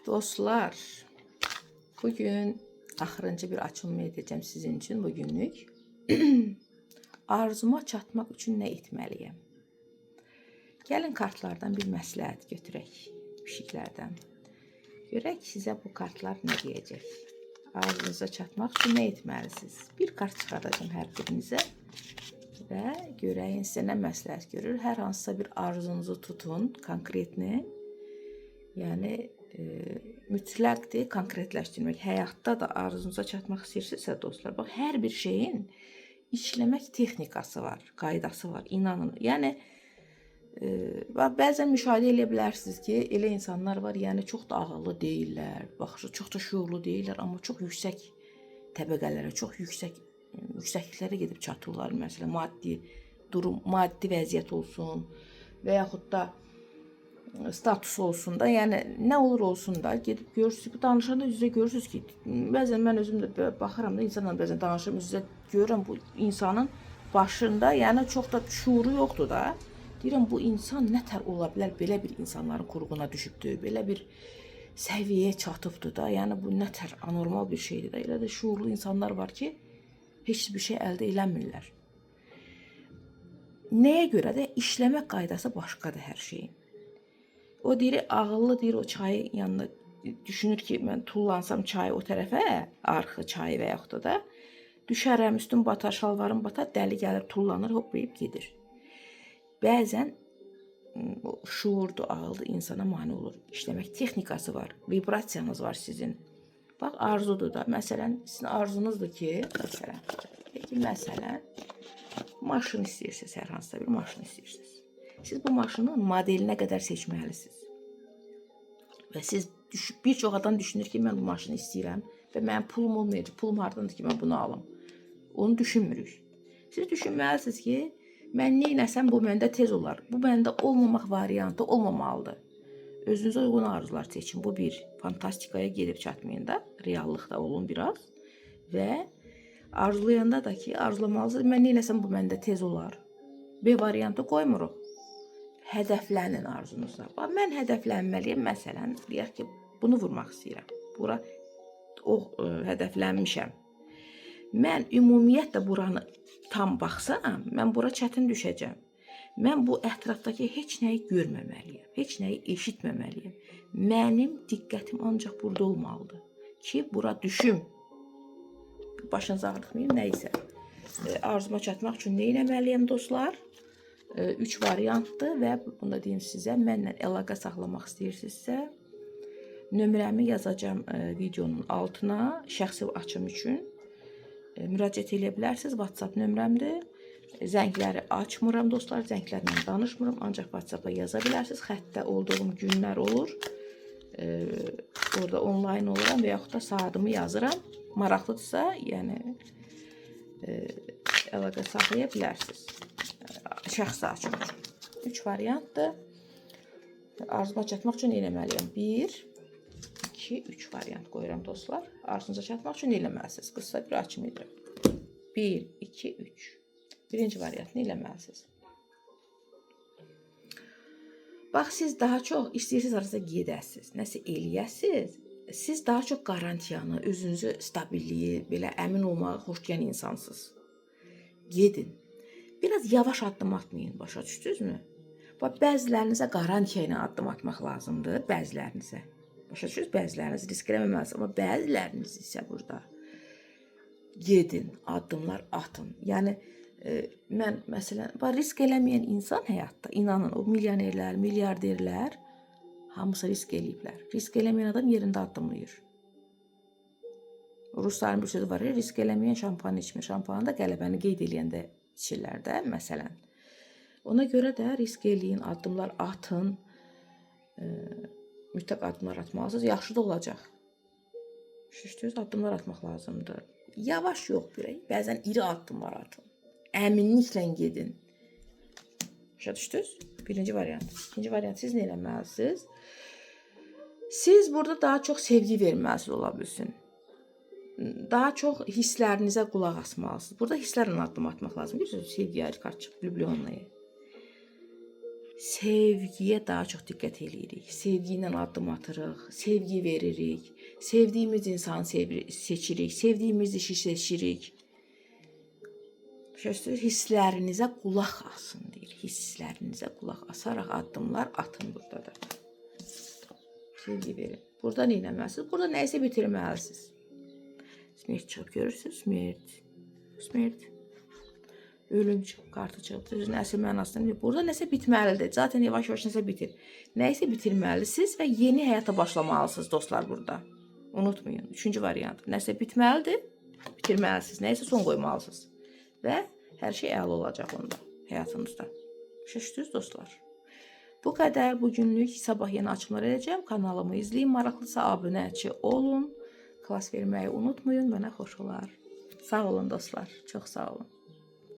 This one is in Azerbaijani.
Dostlar, bugün axırıncı bir açılma edeceğim sizin için bugünlük. Arzuma çatmaq üçün nə etməliyəm? Gəlin kartlardan bir məsləhət götürək, pişiklərdən. Görək sizə bu kartlar nə deyəcək? Arzunuza çatmaq üçün nə etməlisiniz? Bir kart çıxardacağım hər birinizə və görəyin sizə nə məsləhət görür. Hər hansısa bir arzunuzu tutun, konkretni. Yəni mütləqdir konkretləşdirmək. Həyatda da arzunuza çatmaq istəyirsinizsə dostlar, bax hər bir şeyin işləmək texnikası var, qaydası var, inanın. Yəni bəzən müşahidə edə bilərsiniz ki, elə insanlar var, yəni çox da ağıllı deyirlər, baxışı çox da şuurlu deyirlər, amma çox yüksək təbəqələrə, çox yüksəkliklərə gedib çatırlar. Məsələn, maddi durum, maddi vəziyyət olsun və yaxud da status olsun da, yəni nə olur olsun da, gedib görürsünüz ki, danışanda üzrə görürsünüz ki, bəzən mən özüm də baxıram da, insanla bəzən danışıram, üzrə görürəm bu insanın başında, yəni çox da şuuru yoxdur da. Deyirəm, bu insan nətər ola bilər, belə bir insanların qurğuna düşübdür, belə bir səviyyəyə çatıbdır da, yəni bu nətər anormal bir şeydir də, elə də şuurlu insanlar var ki, heç bir şey əldə eləmirlər. Nəyə görə də işləmək qaydası başqadır hər şeyin. O deyir, ağıllı deyir, o çayı yanında düşünür ki, mən tullansam çayı o tərəfə, arxı çayı və yaxud da düşərəm, üstüm batar, şalvarım batar, dəli gəlir, tullanır, hoplayıb gedir. Bəzən şuurlu, ağıllı insana mane olur. İşləmək texnikası var, vibrasiyanız var sizin. Bax, arzudur da. Məsələn, sizin arzunuzdur ki, məsələn, maşın istəyirsiniz, hər hansısa bir maşın istəyirsiniz. Siz bu maşının modelinə qədər seçməlisiniz. Və siz bir çox adam düşünür ki, mən bu maşını istəyirəm və mənim pulum olmayacaq. Pulum hardandır ki, mən bunu alım. Onu düşünmürük. Siz düşünməlisiniz ki, mən neynəsəm bu məndə tez olar. Bu məndə olmamaq variantı olmamalıdır. Özünüzə uyğun arzular seçin. Bu bir. Fantastikaya gedib çatmayın da. Reallıqda olun biraz. Və arzulayanda da ki, arzulamalısınız. Mən neynəsəm bu məndə tez olar. B variantı qoymuruq. Hədəflənin arzunuza. Mən hədəflənməliyəm. Məsələn, deyək ki, bunu vurmaq istəyirəm. Bura hədəflənmişəm. Mən ümumiyyətlə buranı tam baxsam, mən bura çətin düşəcəm. Mən bu ətrafdakı heç nəyi görməməliyəm. Heç nəyi eşitməməliyəm. Mənim diqqətim ancaq burada olmalıdır ki, bura düşüm. Başınız ağrıtmayayım, nəysə. Arzuma çatmaq üçün nə etməliyəm dostlar? 3 variantdır və bunu da deyim sizə, mənlə əlaqə saxlamaq istəyirsinizsə, nömrəmi yazacağım videonun altına, şəxsi açım üçün müraciət edə bilərsiniz. WhatsApp nömrəmdir. Zəngləri açmıram dostlar, zənglərlə danışmıram, ancaq WhatsApp-a yaza bilərsiniz. Xəttdə olduğum günlər olur. Orada onlayn oluram və yaxud da saatımı yazıram. Maraqlıdırsa, yəni əlaqə saxlaya bilərsiniz. Şəxsi açım üçün. 3 variantdır. Arzuma çatmaq üçün eləməliyəm. 1, 2, 3 variant qoyuram dostlar. Arzunuza çatmaq üçün eləməlisiniz. Qısa bir açım edirəm. 1, 2, 3. Birinci variantını eləməlisiniz. Bax, siz daha çox istəyirsiniz arasında gedəsiniz, nəsə eləyəsiniz. Siz daha çox qarantiyanı, özünüzü stabilliyi, belə əmin olmağı xoşlayan insansınız. Gedin. Biraz yavaş addım atmayın, başa düşdünüzmü? Bax, bəzilərinizə qarantiya ilə addım atmaq lazımdır, bəzilərinizə. Başa düşdünüz, bəziləriniz risk eləməməlisiniz, amma bəziləriniz isə burada gedin, addımlar atın. Yəni, mən məsələn, risk eləməyən insan həyatda, inanın, o milyonerlər, milyarderlər, hamısı risk eləyiblər. Risk eləməyən adam yerində addımlayır. Rusların bir sözü var, risk eləməyən şampan içmir. Şampanı da qələbəni qeyd eləyəndə içirlər də, məsələn. Ona görə də risk eləyin, addımlar atın, mütləq addımlar atmalısınız, yaxşı da olacaq. Şüşdünüz, addımlar atmaq lazımdır. Yavaş yox birək, bəzən iri addımlar atın. Əminliklə gedin. Başa düşdünüz? Birinci variant. İkinci variant, siz nə eləməlisiniz? Siz burada daha çox sevgi verməlisiniz ola bilsin. Daha çox hisslərinizə qulaq asmalısınız. Burada hisslərlə addım atmaq lazım. Bilirsiniz, sevgi ayrı kartçıq, lüblyonlayı. sevgiyə daha çox diqqət eləyirik. Sevgi ilə addım atırıq, sevgi veririk. Sevdiyimiz insanı seçirik, sevdiyimiz işi seçirik. Hisslərinizə qulaq asın deyir. Hisslərinizə qulaq asaraq addımlar atın burada da. Sevgi verin. Burada nə etməlisiniz? Burada nəyisə bitirməlisiniz. Smert çox görürsünüz, smert. Smert. Ölüm kartı çıxıb. Sözün əsl mənasını bilir. Burada nəsə bitməlidir. Zaten yavaş-yavaş nəsə bitir. Nəyisə bitirməlisiniz və yeni həyata başlamalısınız dostlar burada. Unutmayın. Üçüncü variant. Nəsə bitməlidir, bitirməlisiniz. Nəyisə son qoymalısınız. Və hər şey əla olacaq onda həyatınızda. Şaşdınız dostlar. Bu qədər bugünlük. Sabah yeni açımlar edəcəm. Kanalımı izləyin. Maraqlısa abunəçi olun. Klass verməyi unutmayın. Mənə xoş olar. Sağ olun dostlar. Çox sağ olun.